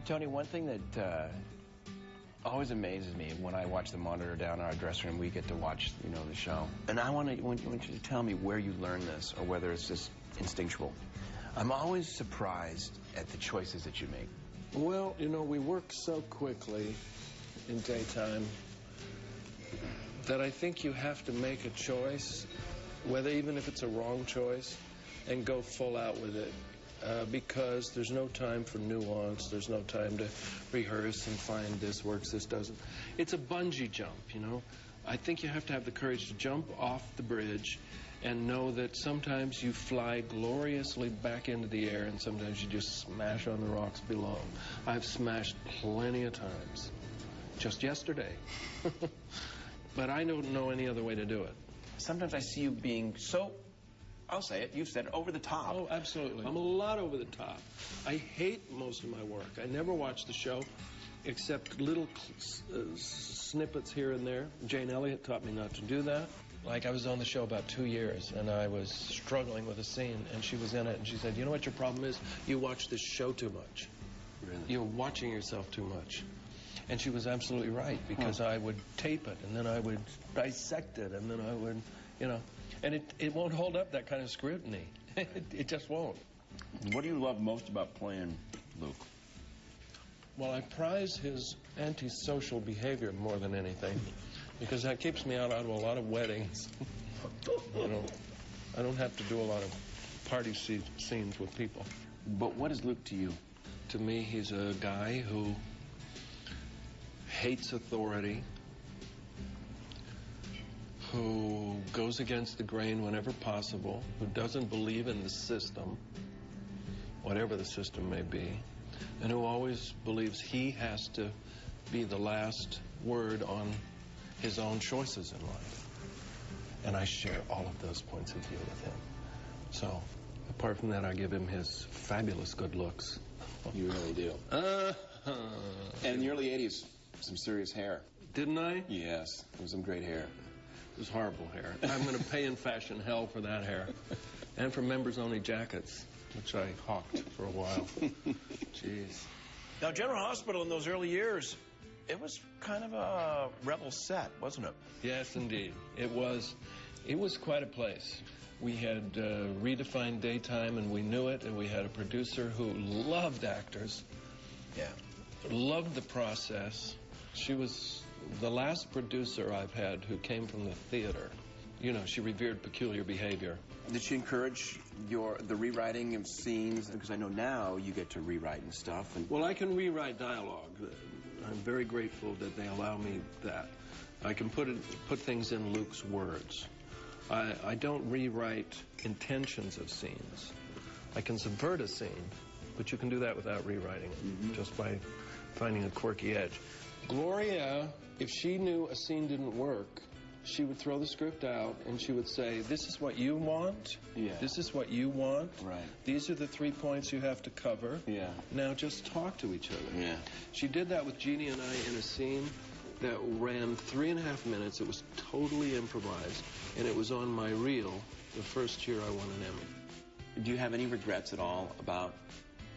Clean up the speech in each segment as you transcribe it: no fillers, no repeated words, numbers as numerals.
Tony, one thing that always amazes me when I watch the monitor down in our dressing room, we get to watch, you know, the show. And I want you to tell me where you learned this or whether it's just instinctual. I'm always surprised at the choices that you make. Well, you know, we work so quickly in daytime that I think you have to make a choice, even if it's a wrong choice, and go full out with it. Because there's no time for nuance, there's no time to rehearse and find this works, this doesn't. It's a bungee jump, you know. I think you have to have the courage to jump off the bridge and know that sometimes you fly gloriously back into the air and sometimes you just smash on the rocks below. I've smashed plenty of times, just yesterday. But I don't know any other way to do it. Sometimes I see you being so, I'll say it, you've said it, over the top. Oh, absolutely. I'm a lot over the top. I hate most of my work. I never watch the show except little snippets here and there. Jane Elliott taught me not to do that. Like, I was on the show about 2 years, and I was struggling with a scene, and she was in it, and she said, you know what your problem is? You watch this show too much. Really? You're watching yourself too much. And she was absolutely right, because I would tape it, and then I would dissect it, and then I would, you know. And it won't hold up that kind of scrutiny. It just won't. What do you love most about playing Luke? Well, I prize his antisocial behavior more than anything, because that keeps me out of a lot of weddings. You know, I don't have to do a lot of party scenes with people. But what is Luke to you? To me, he's a guy who hates authority, who goes against the grain whenever possible, who doesn't believe in the system, whatever the system may be, and who always believes he has to be the last word on his own choices in life. And I share all of those points of view with him. So, apart from that, I give him his fabulous good looks. You really do. And in the early 80s, some serious hair. Didn't I? Yes, it was some great hair. It was horrible hair. I'm going to pay in fashion hell for that hair. And for members-only jackets, which I hawked for a while. Jeez. Now, General Hospital in those early years, it was kind of a rebel set, wasn't it? Yes, indeed. It was quite a place. We had redefined daytime, and we knew it, and we had a producer who loved actors. Yeah. Loved the process. She was the last producer I've had who came from the theater. You know, she revered peculiar behavior. Did she encourage the rewriting of scenes? Because I know now you get to rewrite and stuff. And well, I can rewrite dialogue. I'm very grateful that they allow me that. I can put things in Luke's words. I don't rewrite intentions of scenes. I can subvert a scene, but you can do that without rewriting it, just by finding a quirky edge. Gloria, if she knew a scene didn't work, she would throw the script out and she would say, this is what you want. Yeah. This is what you want. Right. These are the 3 points you have to cover. Yeah. Now just talk to each other. Yeah. She did that with Jeannie and I in a scene that ran 3.5 minutes. It was totally improvised, and it was on my reel the first year I won an Emmy. Do you have any regrets at all about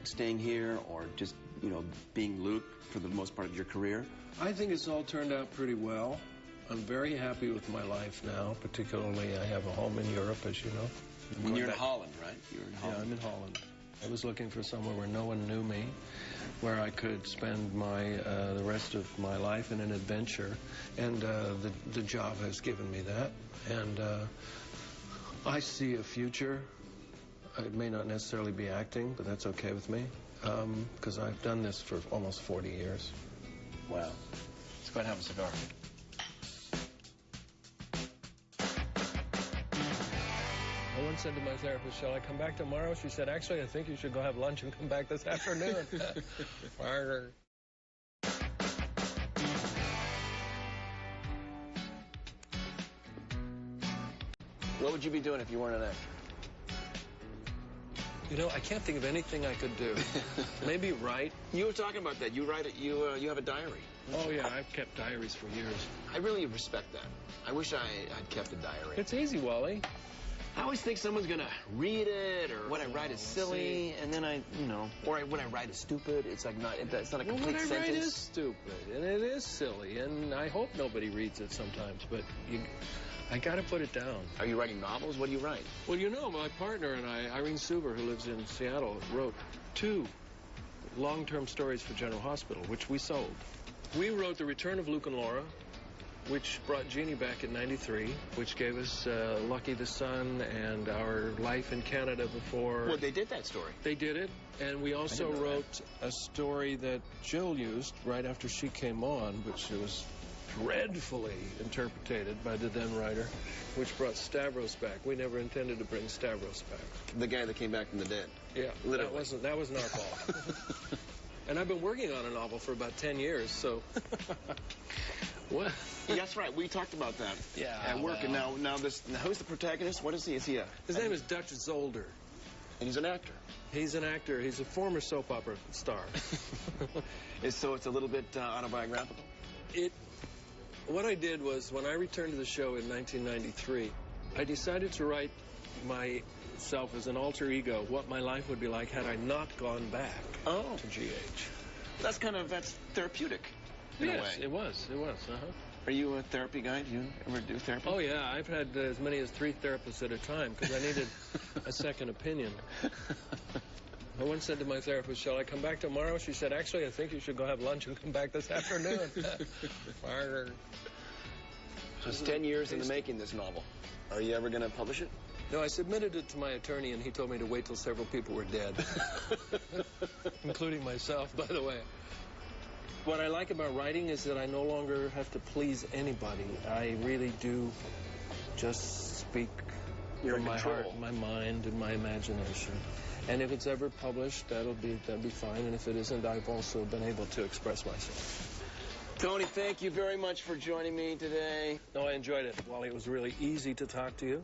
staying here or just, you know, being Luke for the most part of your career? I think it's all turned out pretty well. I'm very happy with my life now, particularly I have a home in Europe, as you know. And you're in Holland, right? You're in Holland. Yeah, I'm in Holland. I was looking for somewhere where no one knew me, where I could spend the rest of my life in an adventure, and the job has given me that. And I see a future. It may not necessarily be acting, but that's okay with me, because I've done this for almost 40 years. Wow. Let's go ahead and have a cigar. I once said to my therapist, shall I come back tomorrow? She said, actually, I think you should go have lunch and come back this afternoon. What would you be doing if you weren't an actor? You know, I can't think of anything I could do. Maybe write. You were talking about that. You write it. You have a diary. Oh yeah, I've kept diaries for years. I really respect that. I wish I'd kept a diary. It's easy, Wally. I always think someone's gonna read it, or what I write is silly, and then or what I write is stupid. It's like it's not a complete sentence. What I write is stupid, and it is silly, and I hope nobody reads it sometimes, but I gotta put it down. Are you writing novels? What do you write? Well, my partner and I, Irene Suber, who lives in Seattle, wrote 2 long-term stories for General Hospital, which we sold. We wrote The Return of Luke and Laura, which brought Geary back in '93, which gave us Lucky the Son and Our Life in Canada before. Well, they did that story. They did it, and we also wrote a story that Jill used right after she came on, which was dreadfully interpreted by the then writer, which brought Stavros back. We never intended to bring Stavros back. The guy that came back from the dead. Yeah, literally. That wasn't our fault. And I've been working on a novel for about 10 years, so. What? Yeah, that's right. We talked about that. Yeah. At work, and now who's the protagonist? What is he? Is he a? His name is Dutch Zolder. And he's an actor. He's an actor. He's a former soap opera star. So it's a little bit autobiographical? What I did was, when I returned to the show in 1993, I decided to write myself as an alter ego, what my life would be like had I not gone back to GH. That's therapeutic. Yes, it was. Are you a therapy guy? Do you ever do therapy? Oh, yeah. I've had as many as 3 therapists at a time because I needed a second opinion. I once said to my therapist, shall I come back tomorrow? She said, actually, I think you should go have lunch and come back this afternoon. So it's 10 years in the making, this novel. Are you ever going to publish it? No, I submitted it to my attorney, and he told me to wait till several people were dead. Including myself, by the way. What I like about writing is that I no longer have to please anybody. I really do just speak from my heart, my mind, and my imagination. And if it's ever published, that'd be fine. And if it isn't, I've also been able to express myself. Tony, thank you very much for joining me today. No, I enjoyed it. Wally, it was really easy to talk to you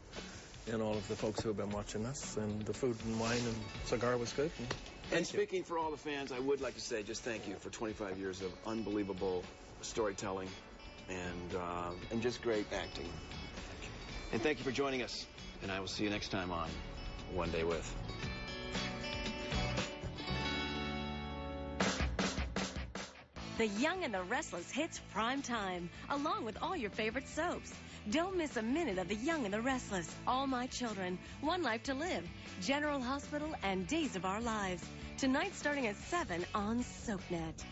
and all of the folks who have been watching us. And the food and wine and cigar was good. And speaking for all the fans, I would like to say just thank you for 25 years of unbelievable storytelling and just great acting. And thank you for joining us. And I will see you next time on One Day With. The Young and the Restless hits prime time, along with all your favorite soaps. Don't miss a minute of The Young and the Restless, All My Children, One Life to Live, General Hospital, and Days of Our Lives. Tonight starting at 7 on SOAPnet.